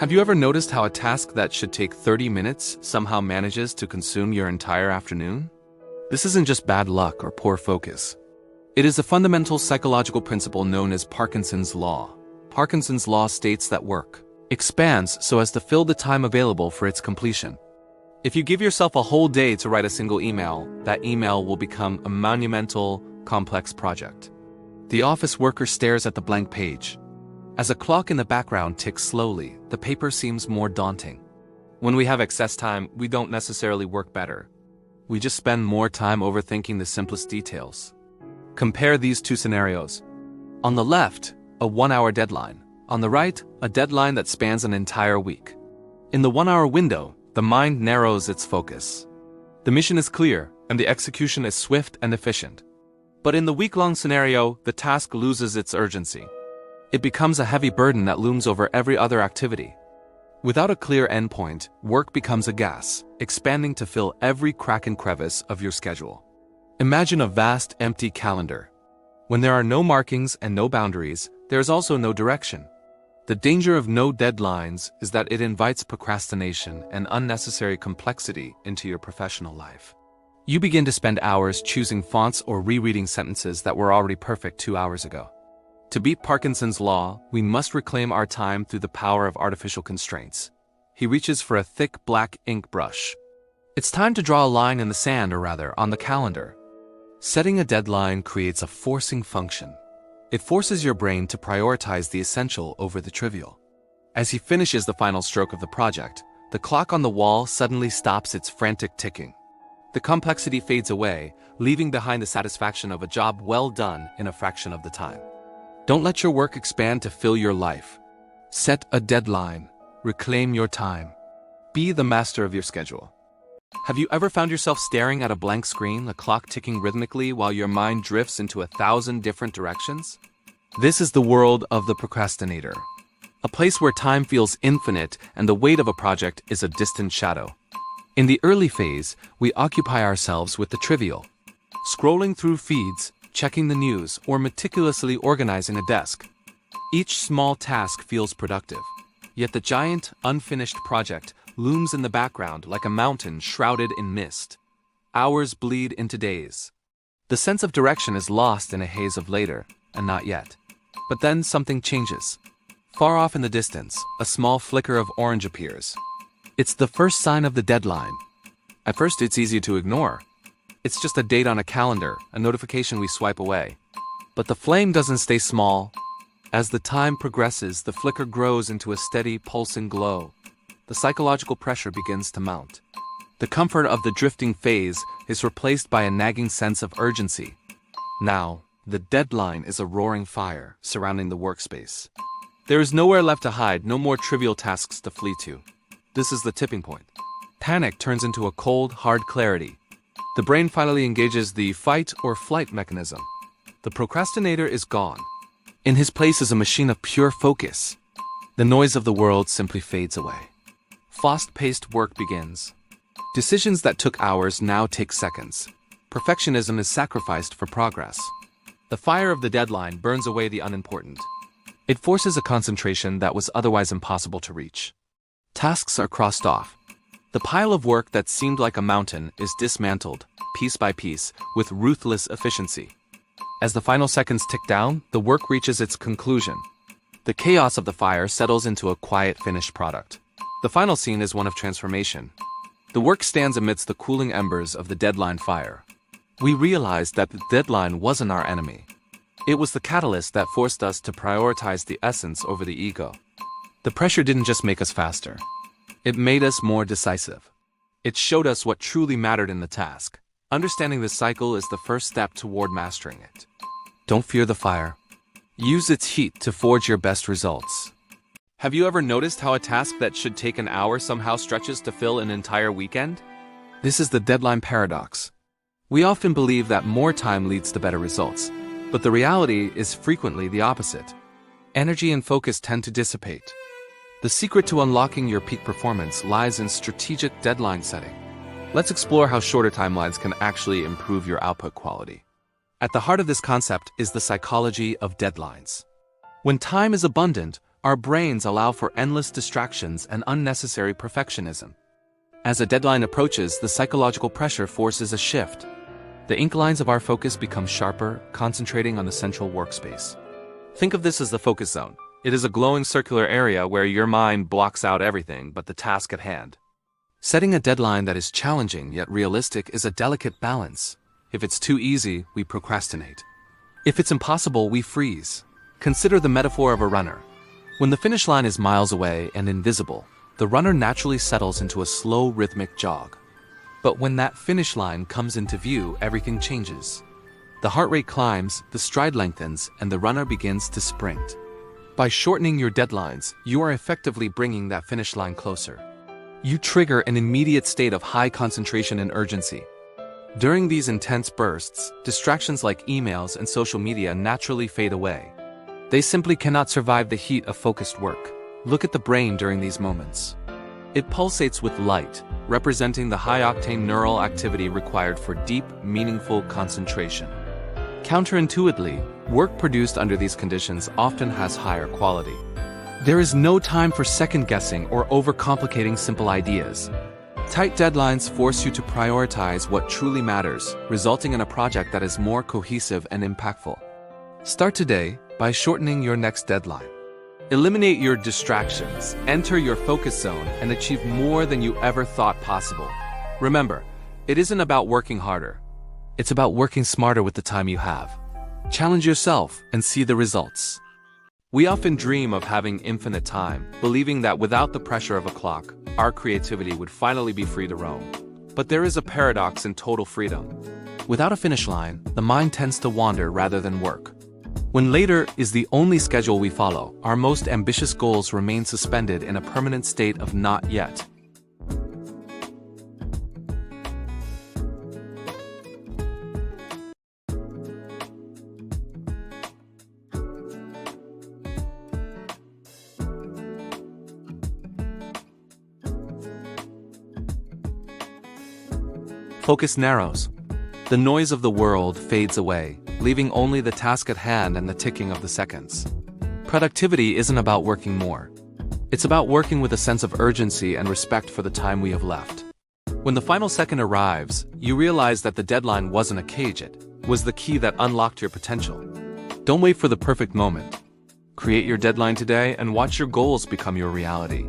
Have you ever noticed how a task that should take 30 minutes somehow manages to consume your entire afternoon? This isn't just bad luck or poor focus. It is a fundamental psychological principle known as Parkinson's law. Parkinson's law states that work expands so as to fill the time available for its completion. If you give yourself a whole day to write a single email, that email will become a monumental, complex project. The office worker stares at the blank page. As a clock in the background ticks slowly, the paper seems more daunting. When we have excess time, we don't necessarily work better. We just spend more time overthinking the simplest details. Compare these two scenarios. On the left, a 1-hour deadline. On the right, a deadline that spans an entire week. In the 1-hour window, the mind narrows its focus. The mission is clear, and the execution is swift and efficient. But in the week-long scenario, the task loses its urgency. It becomes a heavy burden that looms over every other activity. Without a clear endpoint, work becomes a gas, expanding to fill every crack and crevice of your schedule. Imagine a vast, empty calendar. When there are no markings and no boundaries, there is also no direction. The danger of no deadlines is that it invites procrastination and unnecessary complexity into your professional life. You begin to spend hours choosing fonts or rereading sentences that were already perfect 2 hours ago. To beat Parkinson's law, we must reclaim our time through the power of artificial constraints. He reaches for a thick black ink brush. It's time to draw a line in the sand, or rather, on the calendar. Setting a deadline creates a forcing function. It forces your brain to prioritize the essential over the trivial. As he finishes the final stroke of the project, the clock on the wall suddenly stops its frantic ticking. The complexity fades away, leaving behind the satisfaction of a job well done in a fraction of the time. Don't let your work expand to fill your life. Set a deadline. Reclaim your time. Be the master of your schedule. Have you ever found yourself staring at a blank screen, a clock ticking rhythmically while your mind drifts into 1,000 different directions? This is the world of the procrastinator. A place where time feels infinite and the weight of a project is a distant shadow. In the early phase, we occupy ourselves with the trivial. Scrolling through feeds, checking the news, or meticulously organizing a desk. Each small task feels productive. Yet the giant, unfinished project looms in the background like a mountain shrouded in mist. Hours bleed into days. The sense of direction is lost in a haze of later, and not yet. But then something changes. Far off in the distance, a small flicker of orange appears. It's the first sign of the deadline. At first, it's easy to ignore. It's just a date on a calendar, a notification we swipe away. But the flame doesn't stay small. As the time progresses, the flicker grows into a steady, pulsing glow. The psychological pressure begins to mount. The comfort of the drifting phase is replaced by a nagging sense of urgency. Now, the deadline is a roaring fire surrounding the workspace. There is nowhere left to hide, no more trivial tasks to flee to. This is the tipping point. Panic turns into a cold, hard clarity. The brain finally engages the fight or flight mechanism. The procrastinator is gone. In his place is a machine of pure focus. The noise of the world simply fades away. Fast-paced work begins. Decisions that took hours now take seconds. Perfectionism is sacrificed for progress. The fire of the deadline burns away the unimportant. It forces a concentration that was otherwise impossible to reach. Tasks are crossed off. The pile of work that seemed like a mountain is dismantled, piece by piece, with ruthless efficiency. As the final seconds tick down, the work reaches its conclusion. The chaos of the fire settles into a quiet, finished product. The final scene is one of transformation. The work stands amidst the cooling embers of the deadline fire. We realized that the deadline wasn't our enemy. It was the catalyst that forced us to prioritize the essence over the ego. The pressure didn't just make us faster. It made us more decisive. It showed us what truly mattered in the task. Understanding this cycle is the first step toward mastering it. Don't fear the fire. Use its heat to forge your best results. Have you ever noticed how a task that should take an hour somehow stretches to fill an entire weekend? This is the deadline paradox. We often believe that more time leads to better results, but the reality is frequently the opposite. Energy and focus tend to dissipate. The secret to unlocking your peak performance lies in strategic deadline setting. Let's explore how shorter timelines can actually improve your output quality. At the heart of this concept is the psychology of deadlines. When time is abundant, Our brains allow for endless distractions and unnecessary perfectionism. As a deadline approaches, the psychological pressure forces a shift. The ink lines of our focus become sharper, concentrating on the central workspace. Think of this as the focus zone. It is a glowing circular area where your mind blocks out everything but the task at hand. Setting a deadline that is challenging yet realistic is a delicate balance. If it's too easy, we procrastinate. If it's impossible, we freeze. Consider the metaphor of a runner. When the finish line is miles away and invisible, the runner naturally settles into a slow, rhythmic jog. But when that finish line comes into view, everything changes. The heart rate climbs, the stride lengthens, and the runner begins to sprint. By shortening your deadlines, you are effectively bringing that finish line closer. You trigger an immediate state of high concentration and urgency. During these intense bursts, distractions like emails and social media naturally fade away. They simply cannot survive the heat of focused work. Look at the brain during these moments. It pulsates with light, representing the high-octane neural activity required for deep, meaningful concentration. Counterintuitively, work produced under these conditions often has higher quality. There is no time for second-guessing or overcomplicating simple ideas. Tight deadlines force you to prioritize what truly matters, resulting in a project that is more cohesive and impactful. Start today by shortening your next deadline. Eliminate your distractions, enter your focus zone, and achieve more than you ever thought possible. Remember, it isn't about working harder. It's about working smarter with the time you have. Challenge yourself and see the results. We often dream of having infinite time, believing that without the pressure of a clock, our creativity would finally be free to roam. But there is a paradox in total freedom. Without a finish line, the mind tends to wander rather than work. When later is the only schedule we follow, our most ambitious goals remain suspended in a permanent state of not yet. Focus narrows. The noise of the world fades away, leaving only the task at hand and the ticking of the seconds. Productivity isn't about working more. It's about working with a sense of urgency and respect for the time we have left. When the final second arrives, you realize that the deadline wasn't a cage, it was the key that unlocked your potential. Don't wait for the perfect moment. Create your deadline today and watch your goals become your reality.